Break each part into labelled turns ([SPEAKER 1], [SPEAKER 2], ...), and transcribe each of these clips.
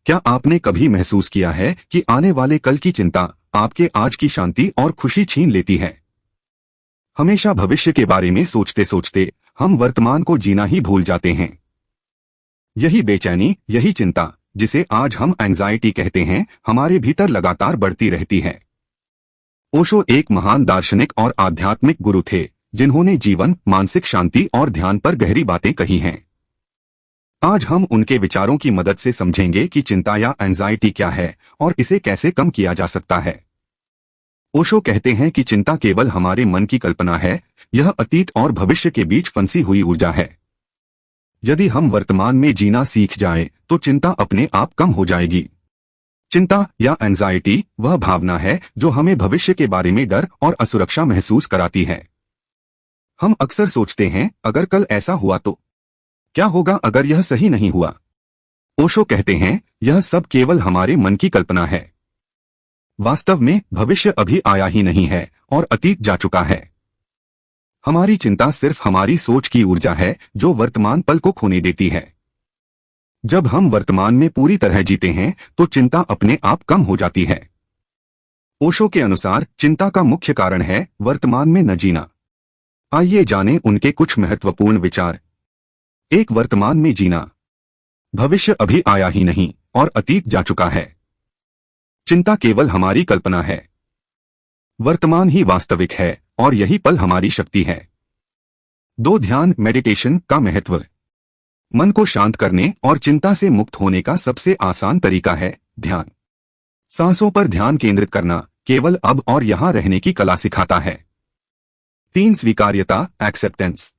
[SPEAKER 1] क्या आपने कभी महसूस किया है कि आने वाले कल की चिंता आपके आज की शांति और खुशी छीन लेती है? हमेशा भविष्य के बारे में सोचते सोचते हम वर्तमान को जीना ही भूल जाते हैं। यही बेचैनी, यही चिंता, जिसे आज हम एंजाइटी कहते हैं, हमारे भीतर लगातार बढ़ती रहती है। ओशो एक महान दार्शनिक और आध्यात्मिक गुरु थे, जिन्होंने जीवन, मानसिक शांति और ध्यान पर गहरी बातें कही हैं। आज हम उनके विचारों की मदद से समझेंगे कि चिंता या एंजाइटी क्या है और इसे कैसे कम किया जा सकता है। ओशो कहते हैं कि चिंता केवल हमारे मन की कल्पना है, यह अतीत और भविष्य के बीच फंसी हुई ऊर्जा है। यदि हम वर्तमान में जीना सीख जाएं, तो चिंता अपने आप कम हो जाएगी। चिंता या एंजाइटी वह भावना है जो हमें भविष्य के बारे में डर और असुरक्षा महसूस कराती है। हम अक्सर सोचते हैं, अगर कल ऐसा हुआ तो क्या होगा, अगर यह सही नहीं हुआ। ओशो कहते हैं, यह सब केवल हमारे मन की कल्पना है। वास्तव में भविष्य अभी आया ही नहीं है और अतीत जा चुका है। हमारी चिंता सिर्फ हमारी सोच की ऊर्जा है जो वर्तमान पल को खोने देती है। जब हम वर्तमान में पूरी तरह जीते हैं, तो चिंता अपने आप कम हो जाती है। ओशो के अनुसार चिंता का मुख्य कारण है वर्तमान में न जीना। आइए जानें उनके कुछ महत्वपूर्ण विचार। एक, वर्तमान में जीना। भविष्य अभी आया ही नहीं और अतीत जा चुका है। चिंता केवल हमारी कल्पना है। वर्तमान ही वास्तविक है और यही पल हमारी शक्ति है। दो, ध्यान, मेडिटेशन का महत्व। मन को शांत करने और चिंता से मुक्त होने का सबसे आसान तरीका है ध्यान। सांसों पर ध्यान केंद्रित करना केवल अब और यहां रहने की कला सिखाता है। तीन, स्वीकार्यता, एक्सेप्टेंस।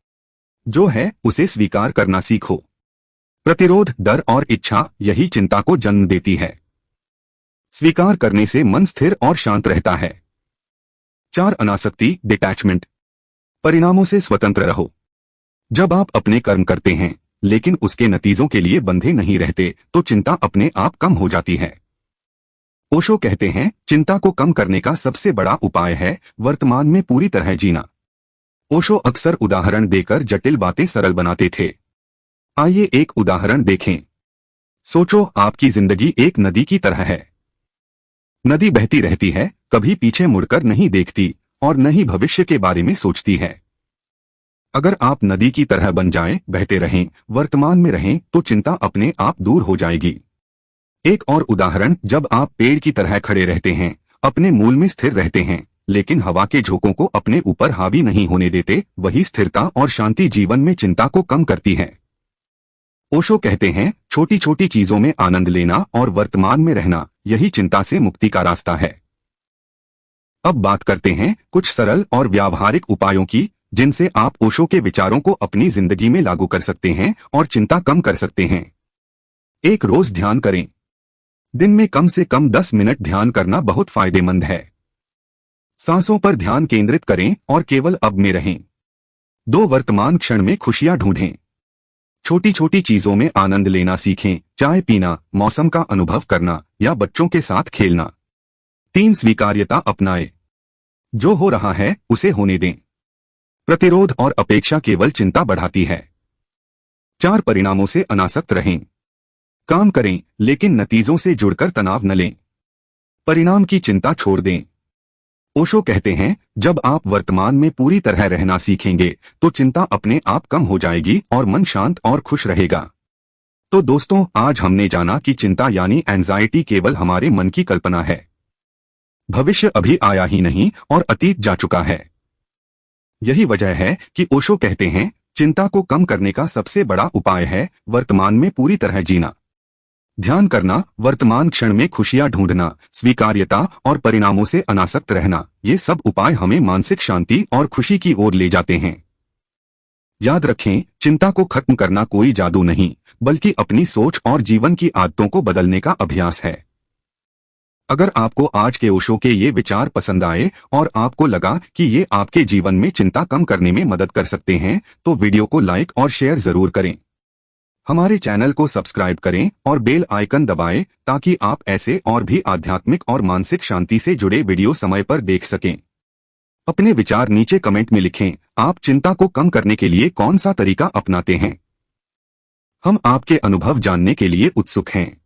[SPEAKER 1] जो है उसे स्वीकार करना सीखो। प्रतिरोध, डर और इच्छा यही चिंता को जन्म देती है। स्वीकार करने से मन स्थिर और शांत रहता है। चार, अनासक्ति, डिटैचमेंट। परिणामों से स्वतंत्र रहो। जब आप अपने कर्म करते हैं लेकिन उसके नतीजों के लिए बंधे नहीं रहते, तो चिंता अपने आप कम हो जाती है। ओशो कहते हैं, चिंता को कम करने का सबसे बड़ा उपाय है वर्तमान में पूरी तरह जीना। ओशो अक्सर उदाहरण देकर जटिल बातें सरल बनाते थे। आइए एक उदाहरण देखें। सोचो, आपकी जिंदगी एक नदी की तरह है। नदी बहती रहती है, कभी पीछे मुड़कर नहीं देखती और न ही भविष्य के बारे में सोचती है। अगर आप नदी की तरह बन जाएं, बहते रहें, वर्तमान में रहें, तो चिंता अपने आप दूर हो जाएगी। एक और उदाहरण, जब आप पेड़ की तरह खड़े रहते हैं, अपने मूल में स्थिर रहते हैं, लेकिन हवा के झोंकों को अपने ऊपर हावी नहीं होने देते, वही स्थिरता और शांति जीवन में चिंता को कम करती है। ओशो कहते हैं, छोटी छोटी चीजों में आनंद लेना और वर्तमान में रहना, यही चिंता से मुक्ति का रास्ता है। अब बात करते हैं कुछ सरल और व्यावहारिक उपायों की, जिनसे आप ओशो के विचारों को अपनी जिंदगी में लागू कर सकते हैं और चिंता कम कर सकते हैं। एक, रोज ध्यान करें। दिन में कम से कम 10 मिनट ध्यान करना बहुत फायदेमंद है। सांसों पर ध्यान केंद्रित करें और केवल अब में रहें। दो, वर्तमान क्षण में खुशियां ढूंढें। छोटी छोटी चीजों में आनंद लेना सीखें, चाय पीना, मौसम का अनुभव करना या बच्चों के साथ खेलना। तीन, स्वीकार्यता अपनाएं। जो हो रहा है उसे होने दें। प्रतिरोध और अपेक्षा केवल चिंता बढ़ाती है। चार, परिणामों से अनासक्त रहें। काम करें लेकिन नतीजों से जुड़कर तनाव न लें। परिणाम की चिंता छोड़ दें। ओशो कहते हैं, जब आप वर्तमान में पूरी तरह रहना सीखेंगे, तो चिंता अपने आप कम हो जाएगी और मन शांत और खुश रहेगा। तो दोस्तों, आज हमने जाना कि चिंता यानी एंजाइटी केवल हमारे मन की कल्पना है। भविष्य अभी आया ही नहीं और अतीत जा चुका है। यही वजह है कि ओशो कहते हैं, चिंता को कम करने का सबसे बड़ा उपाय है वर्तमान में पूरी तरह जीना। ध्यान करना, वर्तमान क्षण में खुशियां ढूंढना, स्वीकार्यता और परिणामों से अनासक्त रहना, ये सब उपाय हमें मानसिक शांति और खुशी की ओर ले जाते हैं। याद रखें, चिंता को खत्म करना कोई जादू नहीं, बल्कि अपनी सोच और जीवन की आदतों को बदलने का अभ्यास है। अगर आपको आज के ओशो के ये विचार पसंद आए और आपको लगा कि ये आपके जीवन में चिंता कम करने में मदद कर सकते हैं, तो वीडियो को लाइक और शेयर जरूर करें। हमारे चैनल को सब्सक्राइब करें और बेल आइकन दबाएं, ताकि आप ऐसे और भी आध्यात्मिक और मानसिक शांति से जुड़े वीडियो समय पर देख सकें। अपने विचार नीचे कमेंट में लिखें, आप चिंता को कम करने के लिए कौन सा तरीका अपनाते हैं। हम आपके अनुभव जानने के लिए उत्सुक हैं।